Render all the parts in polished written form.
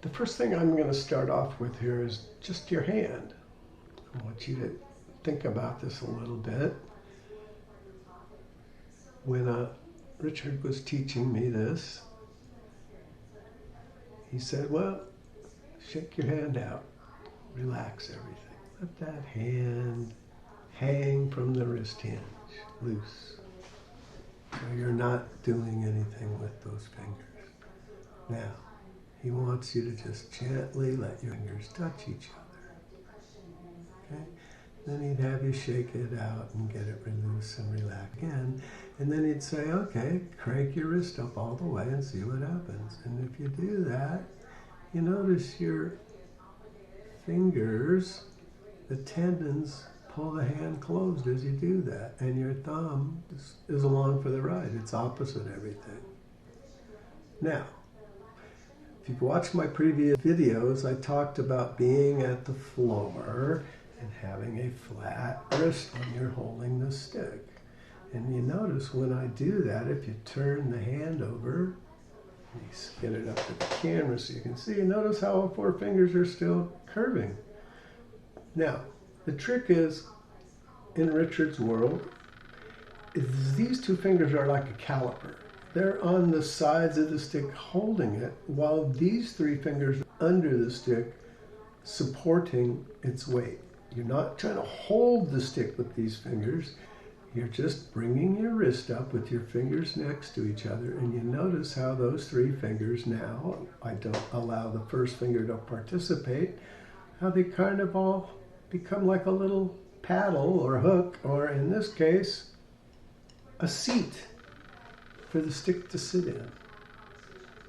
The first thing I'm going to start off with here is just your hand. I want you to think about this a little bit. When Richard was teaching me this, he said, well, shake your hand out, relax everything. Let that hand hang from the wrist hinge, loose. So you're not doing anything with those fingers. Now, he wants you to just gently let your fingers touch each other. Okay? Then he'd have you shake it out and get it loose and relax again. And then he'd say, okay, crank your wrist up all the way and see what happens. And if you do that, you notice your fingers, the tendons, pull the hand closed as you do that. And your thumb is along for the ride. It's opposite everything. Now, if you've watched my previous videos, I talked about being at the floor and having a flat wrist when you're holding the stick. And you notice when I do that, if you turn the hand over, you get it up to the camera so you can see, you notice how all four fingers are still curving. Now, the trick is, in Richard's world, is these two fingers are like a caliper. They're on the sides of the stick holding it, while these three fingers are under the stick supporting its weight. You're not trying to hold the stick with these fingers. You're just bringing your wrist up with your fingers next to each other, and you notice how those three fingers now, I don't allow the first finger to participate, how they kind of all become like a little paddle or hook, or in this case, a seat for the stick to sit in.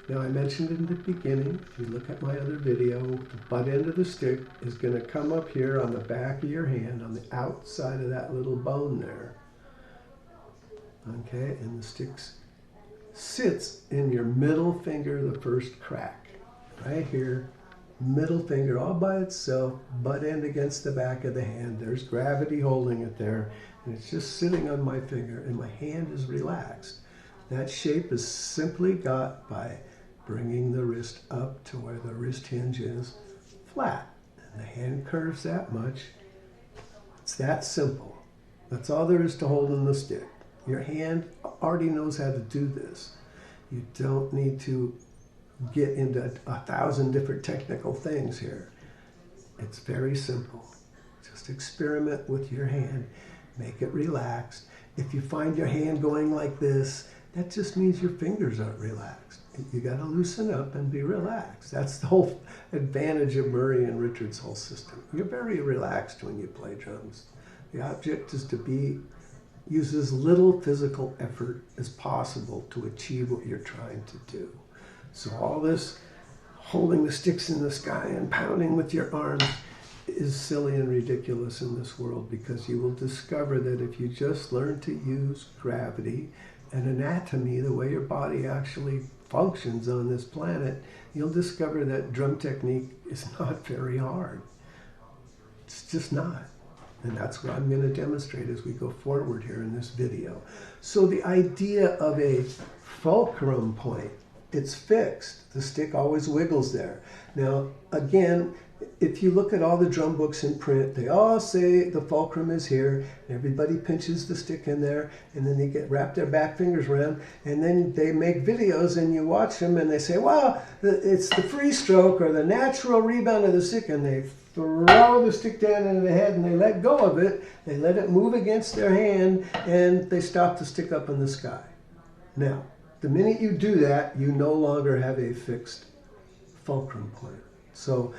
Now, I mentioned in the beginning, if you look at my other video, the butt end of the stick is going to come up here on the back of your hand, on the outside of that little bone there. Okay, and the stick sits in your middle finger, the first crack. Right here, middle finger all by itself, butt end against the back of the hand. There's gravity holding it there, and it's just sitting on my finger, and my hand is relaxed. That shape is simply got by bringing the wrist up to where the wrist hinge is flat. And the hand curves that much. It's that simple. That's all there is to holding the stick. Your hand already knows how to do this. You don't need to get into 1,000 different technical things here. It's very simple. Just experiment with your hand. Make it relaxed. If you find your hand going like this, that just means your fingers aren't relaxed. You got to loosen up and be relaxed. That's the whole advantage of Murray and Richard's whole system. You're very relaxed when you play drums. The object is to use as little physical effort as possible to achieve what you're trying to do. So all this holding the sticks in the sky and pounding with your arms is silly and ridiculous in this world, because you will discover that if you just learn to use gravity and anatomy, the way your body actually functions on this planet, you'll discover that drum technique is not very hard. It's just not. And that's what I'm going to demonstrate as we go forward here in this video. So the idea of a fulcrum point, it's fixed. The stick always wiggles there. Now, again, if you look at all the drum books in print, they all say the fulcrum is here. Everybody pinches the stick in there, and then they wrap their back fingers around, and then they make videos, and you watch them, and they say, well, it's the free stroke or the natural rebound of the stick, and they throw the stick down into the head, and they let go of it. They let it move against their hand, and they stop the stick up in the sky. Now, the minute you do that, you no longer have a fixed fulcrum point. So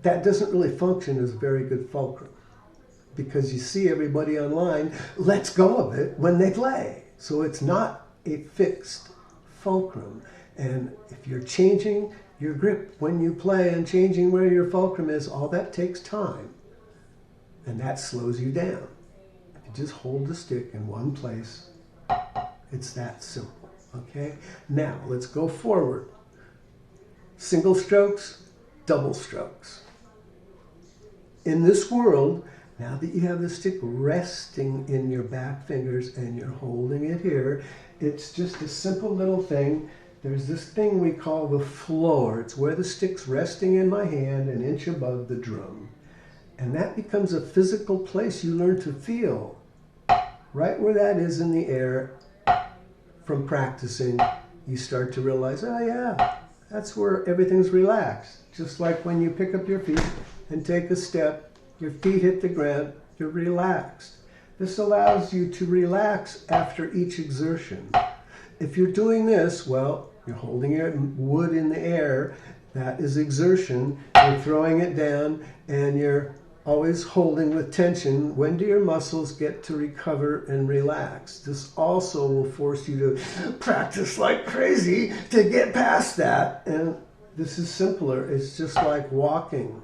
that doesn't really function as a very good fulcrum, because you see everybody online lets go of it when they play. So it's not a fixed fulcrum. And if you're changing your grip when you play and changing where your fulcrum is, all that takes time. And that slows you down. If you just hold the stick in one place, it's that simple. Okay? Now, let's go forward. Single strokes, double strokes. In this world, now that you have the stick resting in your back fingers and you're holding it here, it's just a simple little thing there's this thing we call the floor. It's where the stick's resting in my hand, an inch above the drum. And that becomes a physical place you learn to feel. Right where that is in the air, from practicing, you start to realize, oh yeah, that's where everything's relaxed. Just like when you pick up your feet and take a step, your feet hit the ground, you're relaxed. This allows you to relax after each exertion. If you're doing this, well, you're holding your wood in the air, that is exertion. You're throwing it down and you're always holding with tension. When do your muscles get to recover and relax? This also will force you to practice like crazy to get past that. And this is simpler. It's just like walking.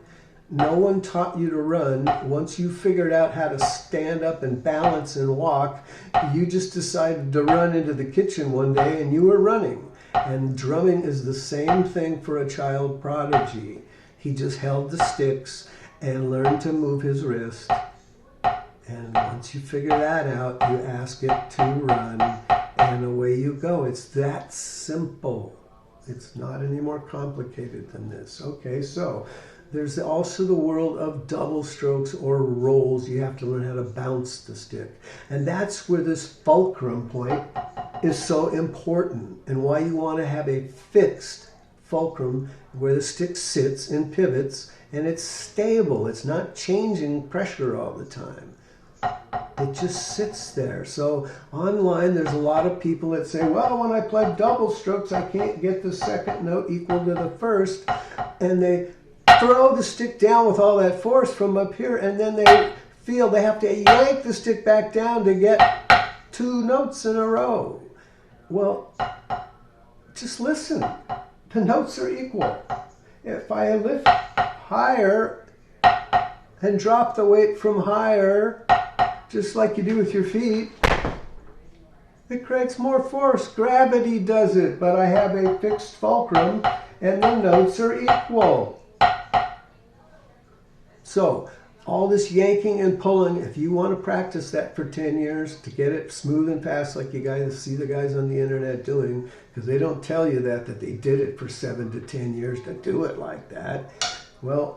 No one taught you to run. Once you figured out how to stand up and balance and walk, you just decided to run into the kitchen one day and you were running. And drumming is the same thing for a child prodigy. He just held the sticks and learned to move his wrist. And once you figure that out, you ask it to run, and away you go. It's that simple. It's not any more complicated than this. Okay, so there's also the world of double strokes or rolls. You have to learn how to bounce the stick. And that's where this fulcrum point is so important, and why you want to have a fixed fulcrum where the stick sits and pivots, and it's stable. It's not changing pressure all the time. It just sits there. So online, there's a lot of people that say, well, when I play double strokes, I can't get the second note equal to the first. And they throw the stick down with all that force from up here, and then they feel they have to yank the stick back down to get 2 notes in a row. Well, just listen. The notes are equal. If I lift higher and drop the weight from higher, just like you do with your feet, it creates more force. Gravity does it, but I have a fixed fulcrum and the notes are equal. So all this yanking and pulling, if you want to practice that for 10 years to get it smooth and fast like you guys see the guys on the internet doing, because they don't tell you that they did it for 7 to 10 years to do it like that. Well,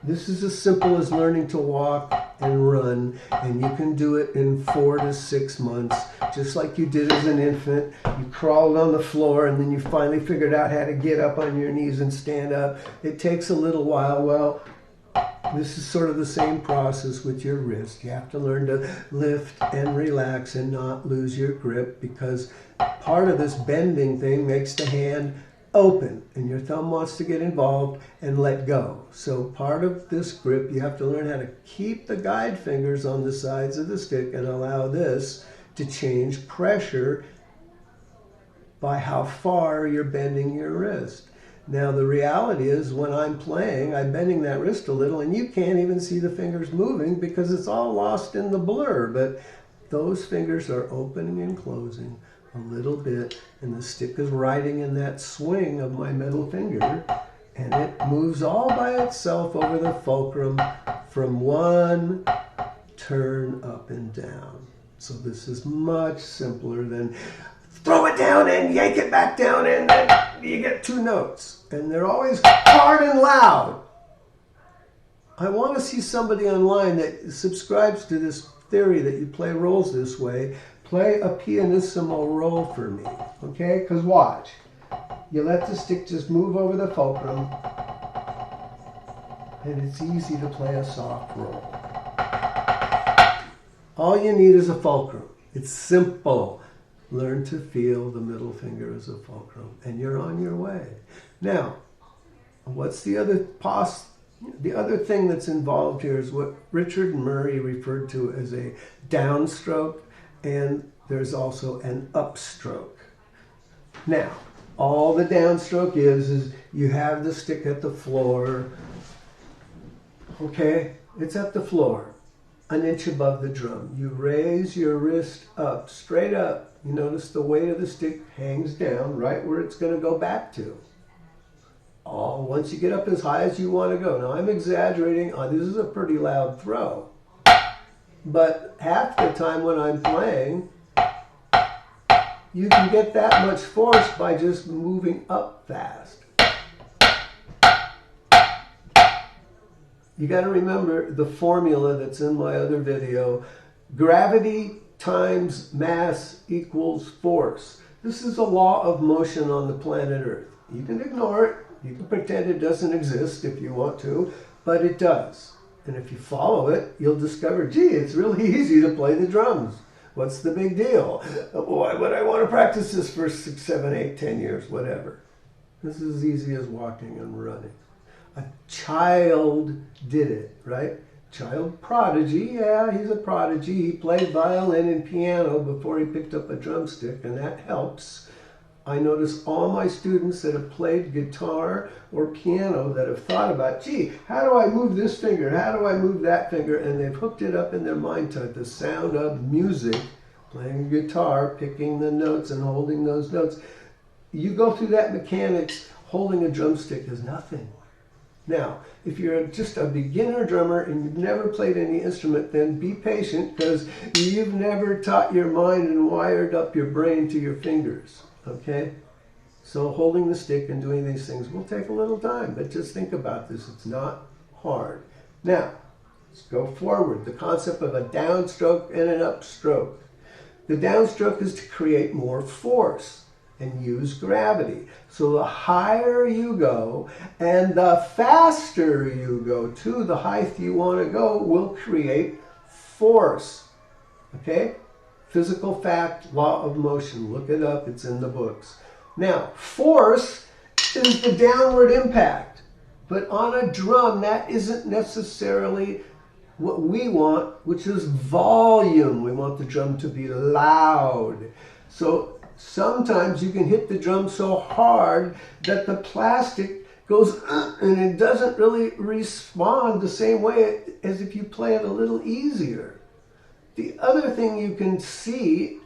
this is as simple as learning to walk and run, and you can do it in 4 to 6 months, just like you did as an infant. You crawled on the floor and then you finally figured out how to get up on your knees and stand up. It takes a little while. Well, this is sort of the same process with your wrist. You have to learn to lift and relax and not lose your grip, because part of this bending thing makes the hand open and your thumb wants to get involved and let go. So part of this grip, you have to learn how to keep the guide fingers on the sides of the stick and allow this to change pressure by how far you're bending your wrist. Now the reality is, when I'm playing, I'm bending that wrist a little and you can't even see the fingers moving because it's all lost in the blur. But those fingers are opening and closing a little bit, and the stick is riding in that swing of my middle finger, and it moves all by itself over the fulcrum from one turn up and down. So this is much simpler than throw it down and yank it back down and then you get 2 notes. And they're always hard and loud. I want to see somebody online that subscribes to this theory that you play rolls this way. Play a pianissimo roll for me, okay? Because watch. You let the stick just move over the fulcrum, and it's easy to play a soft roll. All you need is a fulcrum. It's simple. Learn to feel the middle finger as a fulcrum, and you're on your way. Now, what's the other thing that's involved here is what Richard Murray referred to as a downstroke, and there's also an upstroke. Now, all the downstroke is you have the stick at the floor. Okay, it's at the floor, an inch above the drum. You raise your wrist up, straight up. You notice the weight of the stick hangs down right where it's going to go back to. Once you get up as high as you want to go. Now I'm exaggerating. This is a pretty loud throw. But half the time when I'm playing, you can get that much force by just moving up fast. You got to remember the formula that's in my other video. Gravity times mass equals force. This is a law of motion on the planet Earth. You can ignore it. You can pretend it doesn't exist if you want to, but it does. And if you follow it, you'll discover, gee, it's really easy to play the drums. What's the big deal? Why would I want to practice this for 6, 7, 8, 10 years, whatever? This is as easy as walking and running. A child did it, right? Child prodigy, yeah, he's a prodigy. He played violin and piano before he picked up a drumstick, and that helps. I notice all my students that have played guitar or piano that have thought about, gee, how do I move this finger? How do I move that finger? And they've hooked it up in their mind to the sound of music, playing guitar, picking the notes and holding those notes. You go through that mechanics, holding a drumstick is nothing. Now, if you're just a beginner drummer and you've never played any instrument, then be patient because you've never taught your mind and wired up your brain to your fingers, okay? So holding the stick and doing these things will take a little time, but just think about this. It's not hard. Now, let's go forward. The concept of a downstroke and an upstroke. The downstroke is to create more force and use gravity. So the higher you go and the faster you go to the height you want to go will create force. Okay? Physical fact, law of motion. Look it up, it's in the books. Now, force is the downward impact. But on a drum, that isn't necessarily what we want, which is volume. We want the drum to be loud. So sometimes you can hit the drum so hard that the plastic goes and it doesn't really respond the same way as if you play it a little easier. The other thing you can see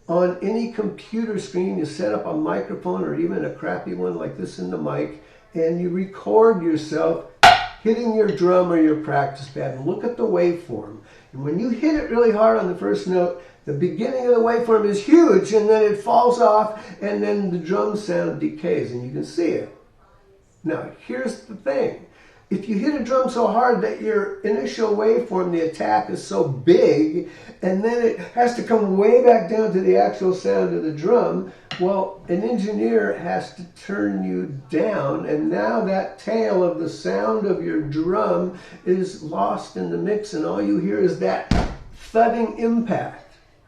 on any computer screen, you set up a microphone or even a crappy one like this in the mic, and you record yourself hitting your drum or your practice pad and look at the waveform. And when you hit it really hard on the first note, the beginning of the waveform is huge and then it falls off and then the drum sound decays and you can see it. Now, here's the thing. If you hit a drum so hard that your initial waveform, the attack, is so big and then it has to come way back down to the actual sound of the drum, well, an engineer has to turn you down and now that tail of the sound of your drum is lost in the mix and all you hear is that thudding impact.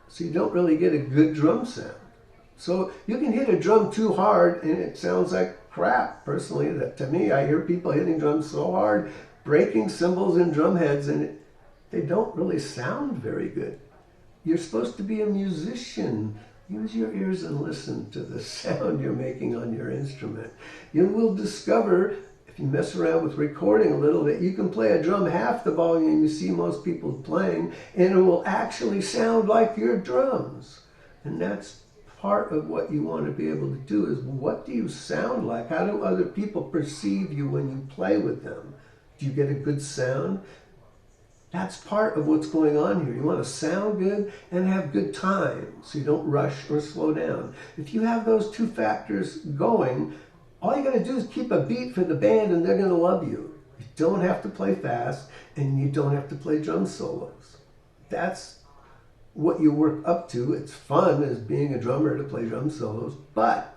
So you don't really get a good drum sound. So you can hit a drum too hard and it sounds like crap. Personally, that to me, I hear people hitting drums so hard, breaking cymbals and drum heads, and they don't really sound very good. You're supposed to be a musician. Use your ears and listen to the sound you're making on your instrument. You will discover, if you mess around with recording a little, that you can play a drum half the volume you see most people playing, and it will actually sound like your drums. And that's part of what you want to be able to do is, what do you sound like? How do other people perceive you when you play with them? Do you get a good sound? That's part of what's going on here. You want to sound good and have good time so you don't rush or slow down. If you have those two factors going, all you got to do is keep a beat for the band and they're going to love you. You don't have to play fast and you don't have to play drum solos. That's what you work up to. It's fun as being a drummer to play drum solos, but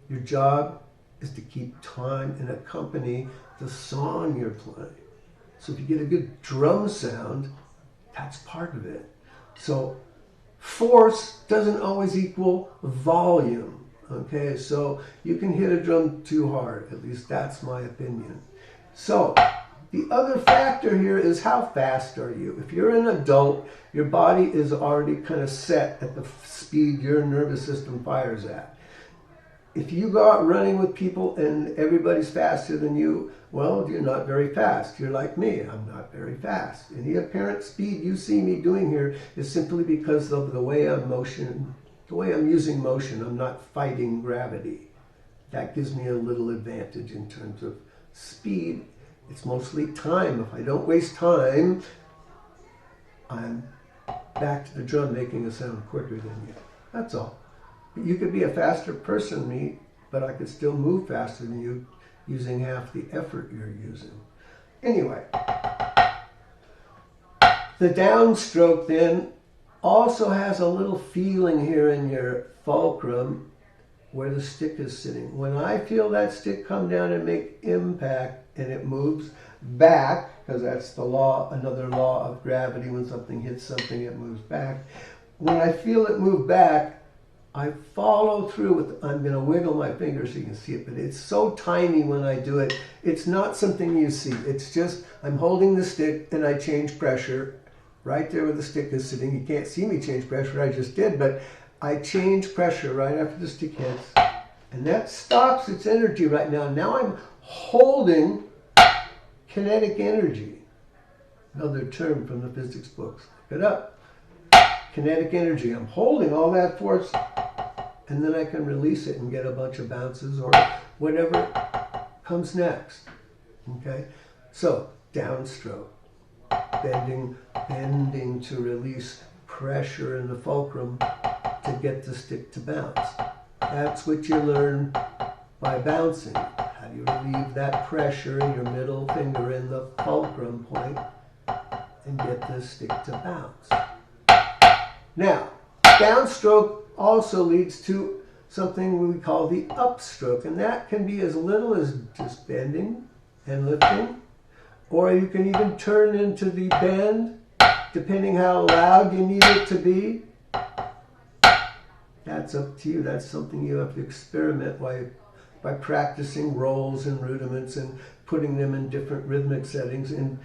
your job is to keep time and accompany the song you're playing. So if you get a good drum sound, that's part of it. So force doesn't always equal volume. Okay, so you can hit a drum too hard. At least that's my opinion. So the other factor here is how fast are you? If you're an adult, your body is already kind of set at the speed your nervous system fires at. If you go out running with people and everybody's faster than you, well, you're not very fast. You're like me. I'm not very fast. Any apparent speed you see me doing here is simply because of the way I'm using motion. I'm not fighting gravity. That gives me a little advantage in terms of speed. It's mostly time. If I don't waste time, I'm back to the drum making a sound quicker than you. That's all. You could be a faster person than me, but I could still move faster than you using half the effort you're using. Anyway, the downstroke then also has a little feeling here in your fulcrum where the stick is sitting. When I feel that stick come down and make impact and it moves back, because that's the law, another law of gravity, when something hits something, it moves back. When I feel it move back, I follow through with, I'm going to wiggle my finger so you can see it, but it's so tiny when I do it. It's not something you see. It's just, I'm holding the stick and I change pressure right there where the stick is sitting. You can't see me change pressure, I just did, but I change pressure right after the stick hits, and that stops its energy right now. Now I'm holding kinetic energy. Another term from the physics books. Look it up. Kinetic energy. I'm holding all that force, and then I can release it and get a bunch of bounces or whatever comes next. Okay? So, downstroke. Bending to release pressure in the fulcrum to get the stick to bounce. That's what you learn by bouncing. How do you relieve that pressure in your middle finger in the fulcrum point and get the stick to bounce. Now, downstroke also leads to something we call the upstroke, and that can be as little as just bending and lifting, or you can even turn into the bend depending how loud you need it to be. That's up to you. That's something you have to experiment by practicing rolls and rudiments and putting them in different rhythmic settings and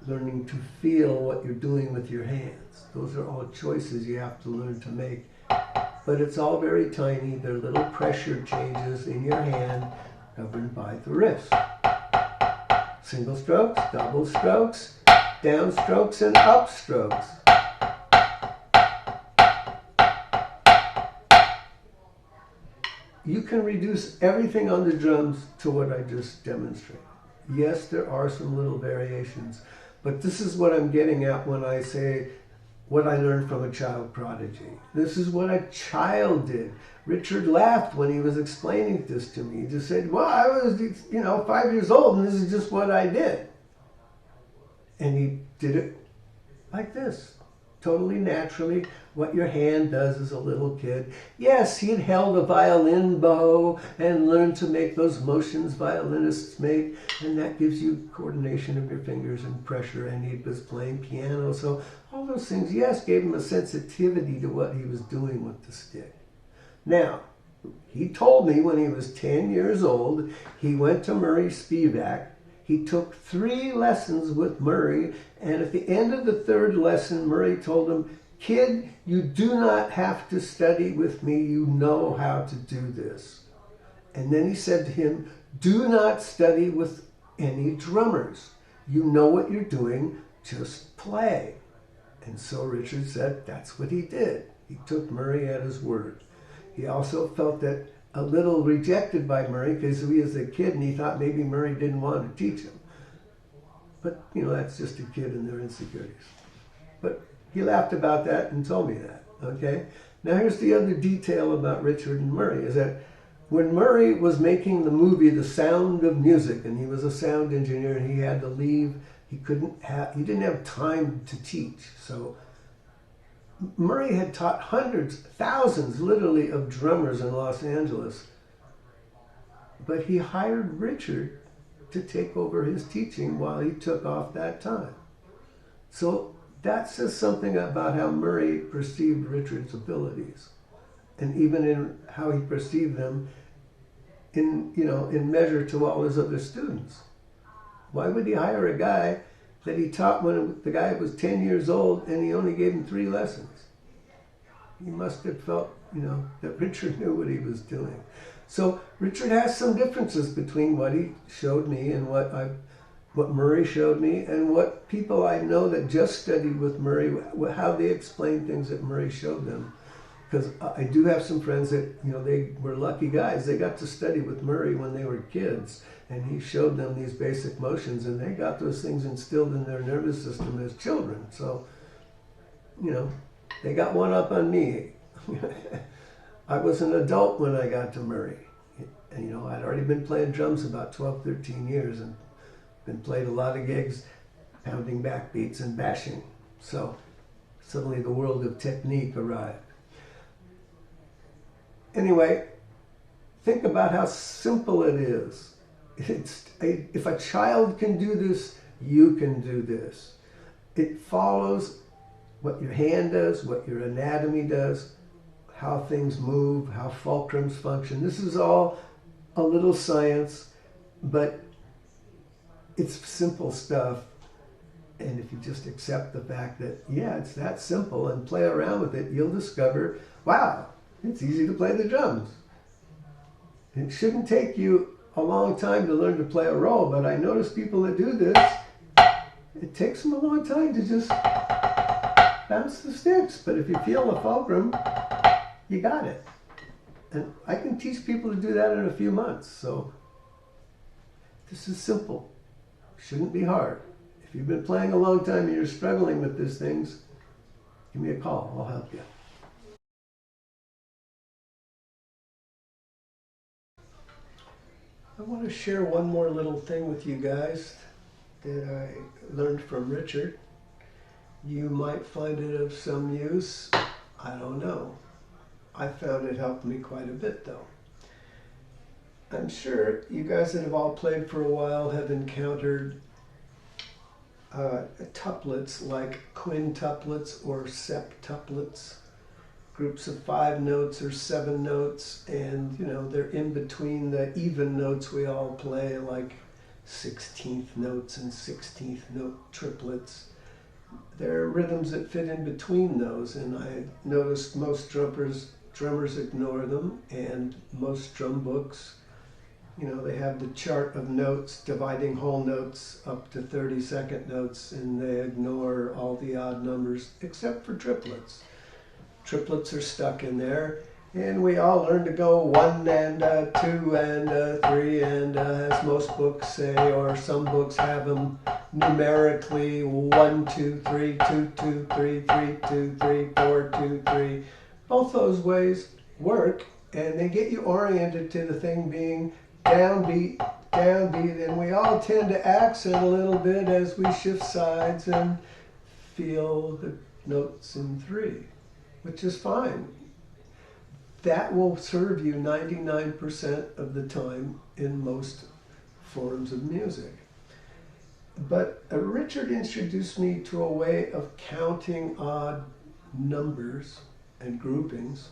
learning to feel what you're doing with your hands. Those are all choices you have to learn to make. But it's all very tiny. They're little pressure changes in your hand governed by the wrist. Single strokes, double strokes, downstrokes, and upstrokes. You can reduce everything on the drums to what I just demonstrated. Yes, there are some little variations, but this is what I'm getting at when I say what I learned from a child prodigy. This is what a child did. Richard laughed when he was explaining this to me. He just said, well, I was, 5 years old and this is just what I did. And he did it like this. Totally naturally, what your hand does as a little kid. Yes, he'd held a violin bow and learned to make those motions violinists make, and that gives you coordination of your fingers and pressure, and he was playing piano. So all those things, yes, gave him a sensitivity to what he was doing with the stick. Now, he told me when he was 10 years old, he went to Murray Spivack. He took 3 lessons with Murray, and at the end of the 3rd lesson, Murray told him, kid, you do not have to study with me. You know how to do this. And then he said to him, do not study with any drummers. You know what you're doing, just play. And so Richard said that's what he did. He took Murray at his word. He also felt that a little rejected by Murray because he was a kid and he thought maybe Murray didn't want to teach him. But, that's just a kid and their insecurities. But he laughed about that and told me that, okay? Now here's the other detail about Richard and Murray, is that when Murray was making the movie The Sound of Music, and he was a sound engineer and he had to leave, he didn't have time to teach. So Murray had taught hundreds, thousands, literally, of drummers in Los Angeles. But he hired Richard to take over his teaching while he took off that time. So that says something about how Murray perceived Richard's abilities, and even in how he perceived them in measure to all his other students. Why would he hire a guy that he taught when the guy was 10 years old and he only gave him 3 lessons? He must have felt, that Richard knew what he was doing. So Richard has some differences between what he showed me and what Murray showed me, and what people I know that just studied with Murray, how they explain things that Murray showed them. Because I do have some friends that, they were lucky guys. They got to study with Murray when they were kids, and he showed them these basic motions, and they got those things instilled in their nervous system as children. So, they got one up on me. I was an adult when I got to Murray. And, you know, I'd already been playing drums about 12, 13 years and been played a lot of gigs, pounding backbeats and bashing. So suddenly the world of technique arrived. Anyway, think about how simple it is. If a child can do this, you can do this. It follows what your hand does, what your anatomy does, how things move, how fulcrums function. This is all a little science, but it's simple stuff. And if you just accept the fact that, yeah, it's that simple and play around with it, you'll discover, wow, it's easy to play the drums. It shouldn't take you a long time to learn to play a roll, but I notice people that do this, it takes them a long time to just bounce the sticks. But if you feel the fulcrum, you got it. And I can teach people to do that in a few months. So this is simple. Shouldn't be hard. If you've been playing a long time and you're struggling with these things, give me a call. I'll help you. I want to share one more little thing with you guys that I learned from Richard. You might find it of some use. I don't know. I found it helped me quite a bit though. I'm sure you guys that have all played for a while have encountered tuplets like quintuplets or septuplets, groups of 5 notes or 7 notes, and you know they're in between the even notes we all play, like 16th notes and 16th note triplets. There are rhythms that fit in between those, and I noticed most drummers ignore them, and most drum books, you know, they have the chart of notes dividing whole notes up to 32nd notes, and they ignore all the odd numbers except for triplets. Triplets are stuck in there, and we all learn to go 1 and 2 and 3, and as most books say, or some books have them numerically 1, 2, 3, 2, 2, 3, 3, 2, 3, 4, 2, 3. Both those ways work, and they get you oriented to the thing being downbeat, downbeat, and we all tend to accent a little bit as we shift sides and feel the notes in 3, which is fine. That will serve you 99% of the time in most forms of music. But Richard introduced me to a way of counting odd numbers and groupings,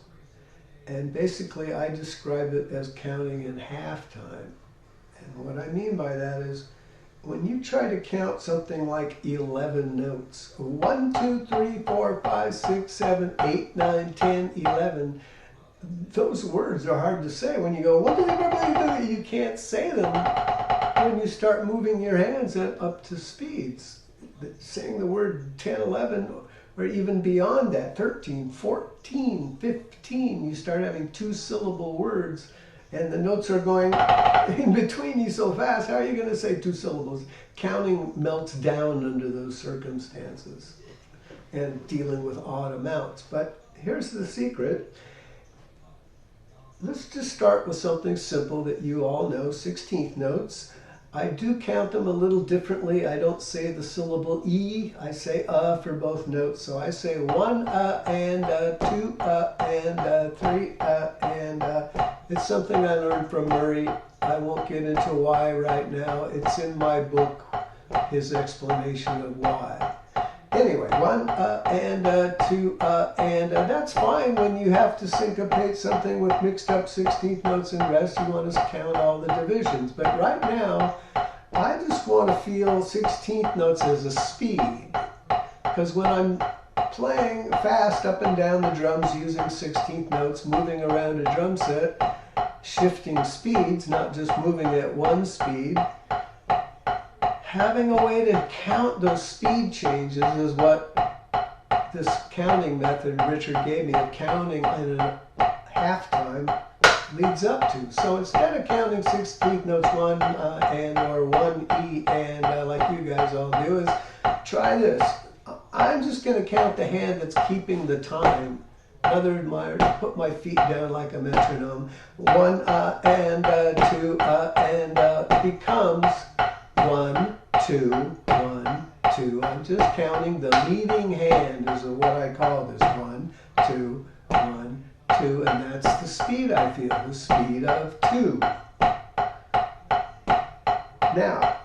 and basically I describe it as counting in halftime. And what I mean by that is when you try to count something like 11 notes, 1, 2, 3, 4, 5, 6, 7, 8, 9, 10, 11, those words are hard to say. When you go, what do they do? You can't say them when you start moving your hands up to speeds. Saying the word 10, 11, or even beyond that, 13, 14, 15, you start having 2-syllable words, and the notes are going in between you so fast. How are you going to say 2 syllables? Counting melts down under those circumstances and dealing with odd amounts. But here's the secret. Let's just start with something simple that you all know, 16th notes. I do count them a little differently. I don't say the syllable E, I say for both notes. So I say 1 and 2 and 3 and it's something I learned from Murray. I won't get into why right now. It's in my book, his explanation of why. Anyway, 1 and 2 and that's fine when you have to syncopate something with mixed up 16th notes and rest. You want to count all the divisions. But right now, I just want to feel 16th notes as a speed. Because when I'm playing fast up and down the drums using 16th notes, moving around a drum set, shifting speeds, not just moving at one speed, having a way to count those speed changes is what this counting method Richard gave me, of counting in a halftime, leads up to. So instead of counting 16th notes 1 and or 1 E and like you guys all do, is try this. I'm just going to count the hand that's keeping the time Mother admired, put my feet down like a metronome. One, and, two, and, it becomes 1, 2, 1, 2. I'm just counting the leading hand is what I call this. 1, 2, 1, 2, and that's the speed I feel, the speed of 2. Now,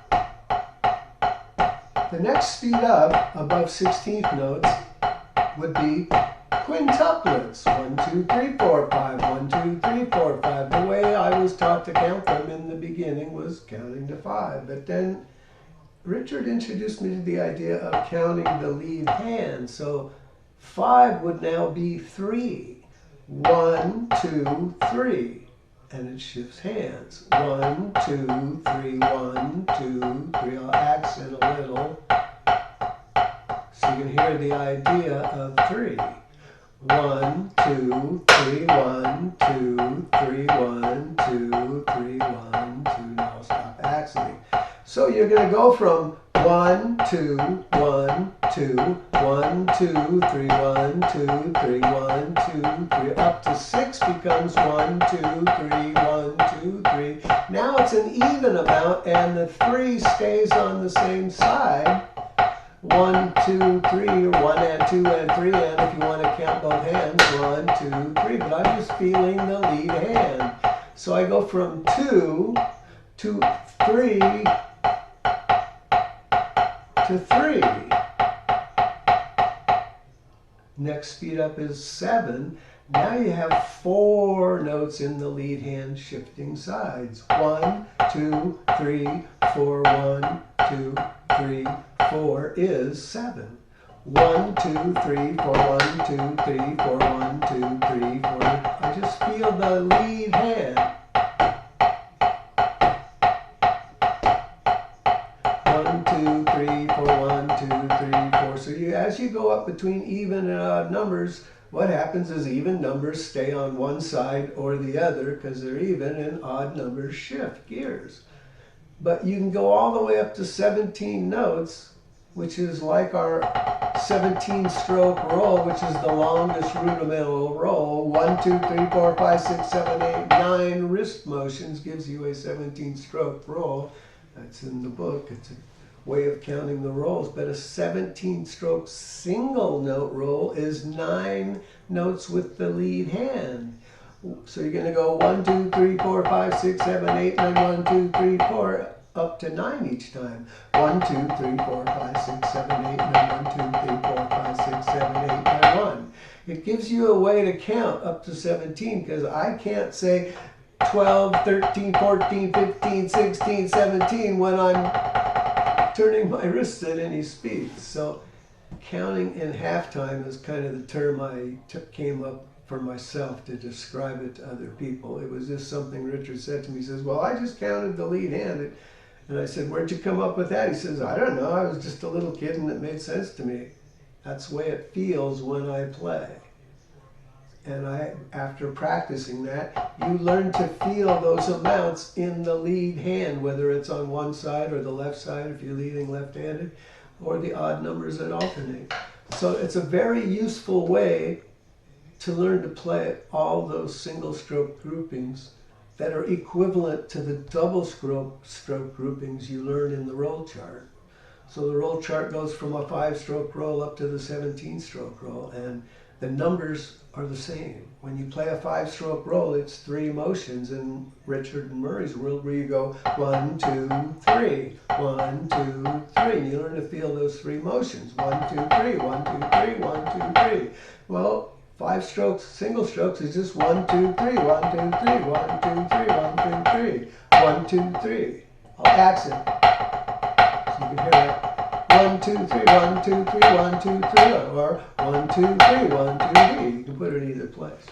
the next speed up above 16th notes would be quintuplets. 1, 2, 3, 4, 5. 1, 2, 3, 4, 5. The way I was taught to count them in the beginning was counting to 5. But then Richard introduced me to the idea of counting the lead hand. So 5 would now be 3. 1, 2, 3. And it shifts hands. 1, 2, 3, 1, 2, 3. I'll accent a little so you can hear the idea of 3. 1, 2, 3, 1, 2, 3, 1, 2, 3, 1, 2. Now I'll stop accenting. So you're going to go from 1, 2, 1, 2, 1, 2, 3, 1, 2, 3, 1, 2, 3, up to 6 becomes 1, 2, 3, 1, 2, 3. Now it's an even amount, and the 3 stays on the same side. 1, 2, 3, or 1 and 2 and 3, and if you want to count both hands, 1, 2, 3. But I'm just feeling the lead hand. So I go from 2 to 3 to 3. Next speed up is 7. Now you have 4 notes in the lead hand shifting sides. 1, 2, 3, 4, 1, 2, 3, 4 is 7. 1, 2, 3, 4, 1, 2, 3, 4, 1, 2, 3, 4. I just feel the lead hand. 1, 2, 3, 4, 1, 2, 3, 4. So as you go up between even and odd numbers, what happens is even numbers stay on one side or the other because they're even, and odd numbers shift gears. But you can go all the way up to 17 notes, which is like our 17-stroke roll, which is the longest rudimental roll. 1, 2, 3, 4, 5, 6, 7, 8, 9 wrist motions gives you a 17-stroke roll. That's in the book. It's a way of counting the rolls. But a 17-stroke single note roll is 9 notes with the lead hand. So you're going to go 1, 2, 3, 4, 5, 6, 7, 8, 9, 1, 2, 3, 4, up to 9 each time. 1, 2, 3, 4, 5, 6, 7, 8, 9, 1, 2, 3, 4, 5, 6, 7, 8, 9, 1. It gives you a way to count up to 17 because I can't say 12, 13, 14, 15, 16, 17 when I'm turning my wrists at any speed. So counting in halftime is kind of the term I came up for myself to describe it to other people. It was just something Richard said to me. He says, well, I just counted the lead hand. And I said, where'd you come up with that? He says, I don't know. I was just a little kid and it made sense to me. That's the way it feels when I play. And after practicing that, you learn to feel those amounts in the lead hand, whether it's on one side or the left side if you're leading left-handed, or the odd numbers that alternate. So it's a very useful way to learn to play all those single-stroke groupings that are equivalent to the double-stroke groupings you learn in the roll chart. So the roll chart goes from a 5-stroke roll up to the 17-stroke roll, and the numbers are the same. When you play a 5-stroke roll, it's 3 motions in Richard and Murray's world where you go 1, 2, 3, 1, 2, 3, and you learn to feel those 3 motions. 1, 2, 3, 1, 2, 3, 1, 2, 3. Well, 5 strokes, single strokes is just 1, 2, 3, 1, 2, 3, 1, 2, 3, 1, 2, 3, 1, 2, 3. I'll accent so you can hear that. 1, 2, 3, 1, 2, 3, 1, 2, 3, or 1, 2, 3, 1, 2, 3. You can put it in either place.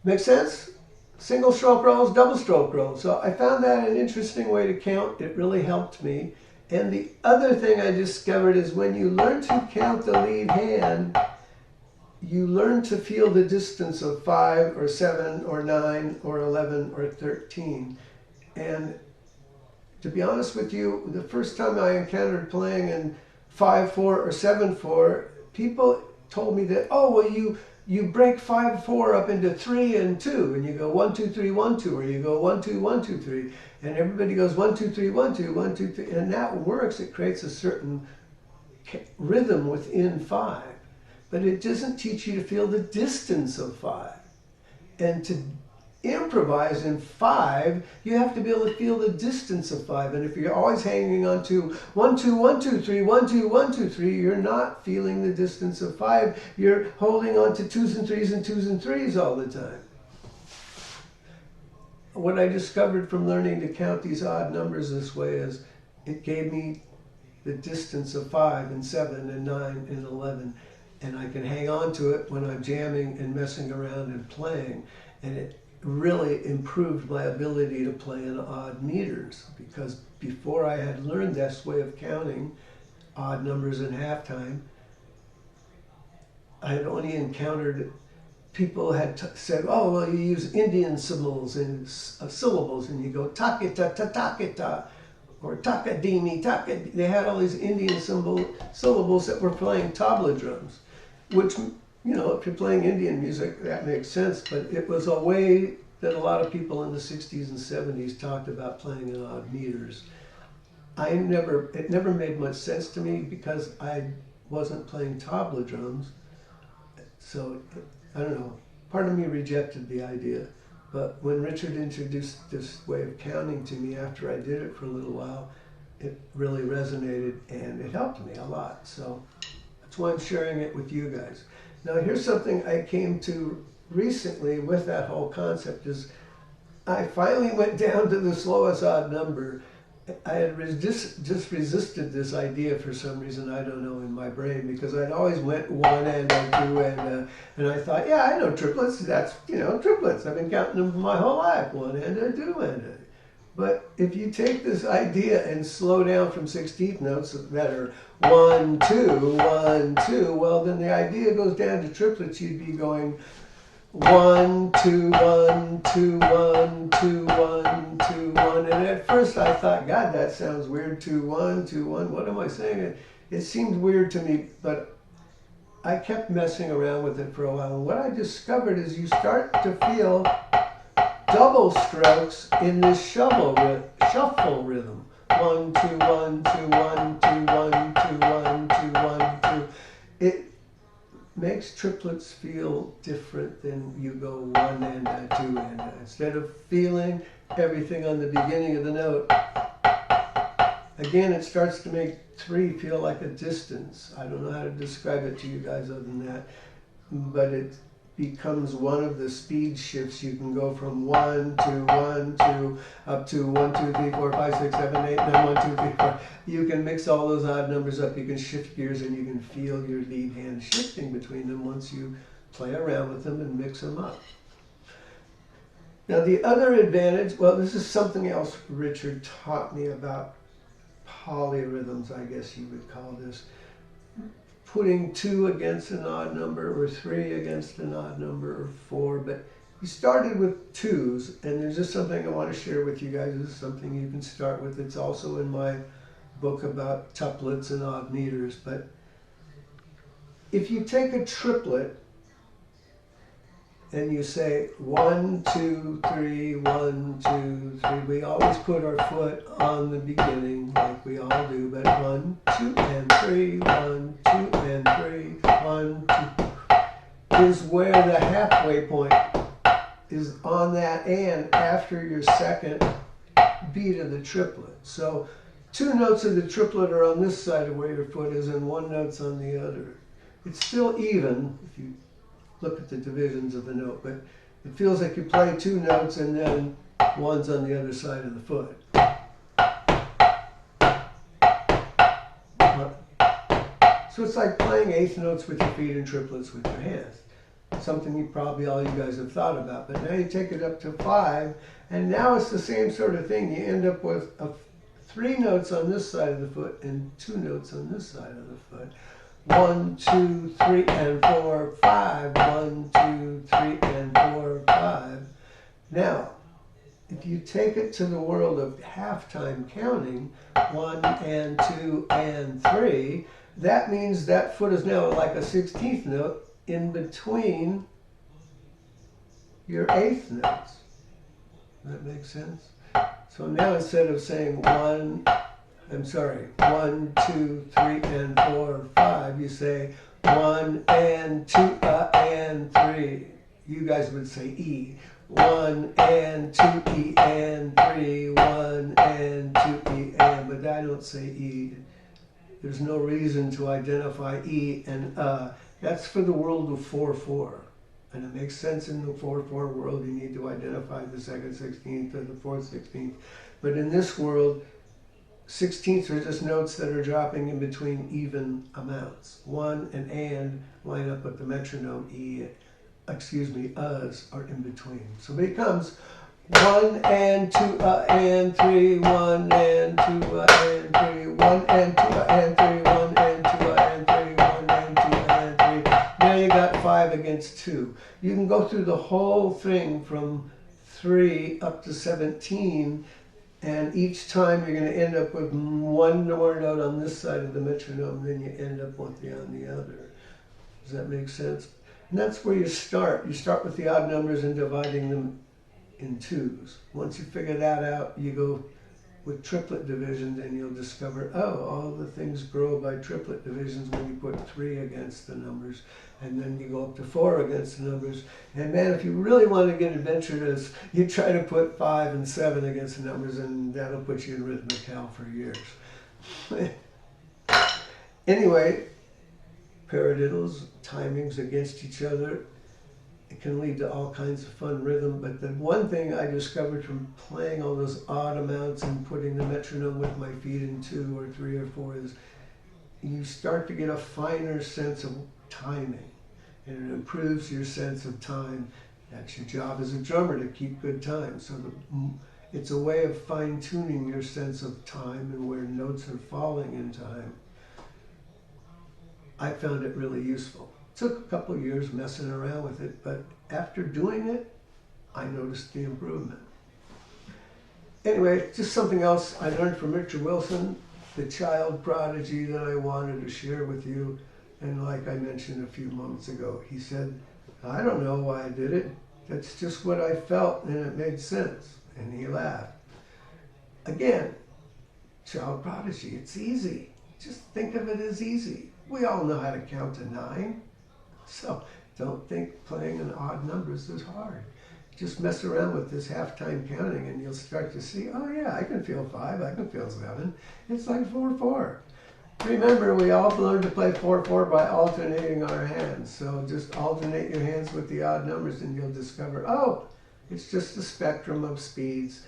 Make sense? Single stroke rolls, double stroke rolls. So I found that an interesting way to count. It really helped me. And the other thing I discovered is when you learn to count the lead hand, you learn to feel the distance of 5 or 7 or 9 or 11 or 13. And to be honest with you, the first time I encountered playing in 5-4 or 7-4, people told me that, oh, well, you you break 5/4 up into 3 and 2, and you go 1 2 3 1 2, or you go 1 2 1 2 3, and everybody goes 1 2 3 1 2 1 2 3, and that works. It creates a certain rhythm within 5, but it doesn't teach you to feel the distance of 5. And to improvise in 5, you have to be able to feel the distance of 5. And if you're always hanging on to 1 2 1 2 3 1 2 1 2 3, you're not feeling the distance of 5. You're holding on to 2s and 3s and 2s and 3s all the time. What I discovered from learning to count these odd numbers this way is it gave me the distance of 5 and 7 and 9 and 11, and I can hang on to it when I'm jamming and messing around and playing. And it really improved my ability to play in odd meters, because before I had learned this way of counting odd numbers in halftime, I had only encountered people had said, oh, well, you use Indian symbols and syllables, and you go takita ta takita, or takadimi taka. They had all these Indian syllables that were playing tabla drums, which, you know, if you're playing Indian music, that makes sense, but it was a way that a lot of people in the 60s and 70s talked about playing in odd meters. It never made much sense to me because I wasn't playing tabla drums. So, I don't know, part of me rejected the idea. But when Richard introduced this way of counting to me after I did it for a little while, it really resonated and it helped me a lot. So that's why I'm sharing it with you guys. Now here's something I came to recently with that whole concept is I finally went down to the slowest odd number. I had just resisted this idea for some reason, I don't know, in my brain, because I'd always went 1 and 2 and I thought, yeah, I know triplets, that's, you know, triplets. I've been counting them my whole life, 1 and 2 and. But if you take this idea and slow down from 16th notes that are 1 2 1 2, well, then the idea goes down to triplets. You'd be going 1 2 1 2 1 2 1 2 1, and at first I thought, God, that sounds weird. 2 1 2 1. What am I saying? It seemed weird to me, but I kept messing around with it for a while. And what I discovered is you start to feel double strokes in this shuffle rhythm. 1 2 1 2 1 2 1 2 1 2 1 2. It makes triplets feel different than you go 1 and 2 and. Instead of feeling everything on the beginning of the note, again, it starts to make 3 feel like a distance. I don't know how to describe it to you guys other than that, but it becomes one of the speed shifts. You can go from 1 to 1 2 up to 1 2 3 4 5 6 7 8 9 1 2 3 4. You can mix all those odd numbers up. You can shift gears, and you can feel your lead hand shifting between them once you play around with them and mix them up. Now the other advantage, well, this is something else Richard taught me about polyrhythms, I guess you would call this. Putting 2 against an odd number, or 3 against an odd number, or 4, but he started with 2s, and there's just something I want to share with you guys. This is something you can start with. It's also in my book about tuplets and odd meters, but if you take a triplet and you say 1 2 3 1 2 3, we always put our foot on the beginning like we all do, but 1 2 and 3 1 2 and 3 1 2 is where the halfway point is on that and after your second beat of the triplet. So 2 notes of the triplet are on this side of where your foot is, and 1 note's on the other. It's still even if you look at the divisions of the note, but it feels like you play 2 notes and then 1's on the other side of the foot. So it's like playing 8th notes with your feet and triplets with your hands. Something you probably all you guys have thought about, but now you take it up to 5, and now it's the same sort of thing. You end up with 3 notes on this side of the foot and 2 notes on this side of the foot. 1 2 3 and 4 5 1 2 3 and 4 5. Now, if you take it to the world of halftime counting, 1 and 2 and 3, that means that foot is now like a 16th note, in between your eighth notes. Does that make sense? So now instead of saying 1, 2, 3, and 4, 5, you say 1 and 2 and 3. You guys would say E. 1 and 2 E and 3. 1 and 2 E and, but I don't say E. There's no reason to identify E and That's for the world of 4/4. And it makes sense in the 4/4 world. You need to identify the second 16th or the fourth 16th. But in this world, 16ths are just notes that are dropping in between even amounts. 1 and line up with the metronome. Us are in between. So it becomes 1 and 2 and 3, 1 and 2 and 3, 1 and 2 and 3, 1 and 2 and 3, 1 and 2 and 3. Now you got 5 against 2. You can go through the whole thing from 3 up to 17, and each time you're going to end up with one more note on this side of the metronome, then you end up with the on the other. Does that make sense? And that's where you start. You start with the odd numbers and dividing them in twos. Once you figure that out, you go with triplet divisions and you'll discover, oh, all the things grow by triplet divisions when you put 3 against the numbers. And then you go up to 4 against the numbers. And man, if you really want to get adventurous, you try to put 5 and 7 against the numbers, and that'll put you in rhythmic hell for years. Anyway, paradiddles, timings against each other, it can lead to all kinds of fun rhythm. But the one thing I discovered from playing all those odd amounts and putting the metronome with my feet in 2 or 3 or 4 is you start to get a finer sense of timing, and it improves your sense of time. That's your job as a drummer, to keep good time. So it's a way of fine-tuning your sense of time and where notes are falling in time. I found it really useful. Took a couple of years messing around with it, but after doing it, I noticed the improvement. Anyway, just something else I learned from Richard Wilson, the child prodigy that I wanted to share with you. And like I mentioned a few moments ago, he said, I don't know why I did it. That's just what I felt, and it made sense. And he laughed. Again, child prodigy, it's easy. Just think of it as easy. We all know how to count to 9. So don't think playing in odd numbers is hard. Just mess around with this half-time counting and you'll start to see, oh yeah, I can feel 5, I can feel 7. It's like 4/4. Remember, we all learned to play 4/4 by alternating our hands. So just alternate your hands with the odd numbers and you'll discover, oh, it's just a spectrum of speeds.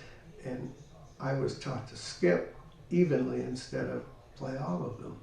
And I was taught to skip evenly instead of play all of them.